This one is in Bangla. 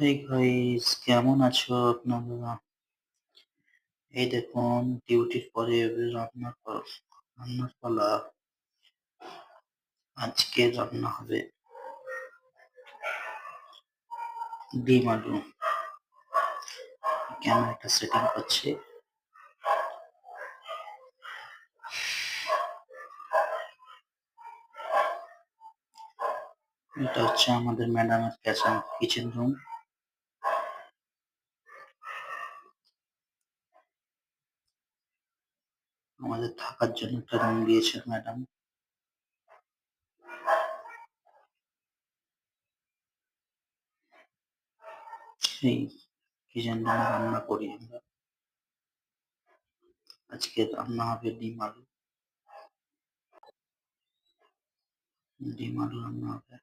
হেই গাইস, কেমন আছো আপনারা? এই দেখুন, ডিউটির পরে রান্নার পালা। আজকে রান্না হবে ডিম আলু। ক্যামেরাটা সেটিং করছি। এটা হচ্ছে আমাদের ম্যাডামের কিচেন রুম। আমাদের থাকার জন্য একটা রুম দিয়েছে ম্যাডাম। সেই কিচেন রুমে রান্না করি আমরা। আজকে রান্না হবে ডিম আলু। ডিম আলু রান্না হবে।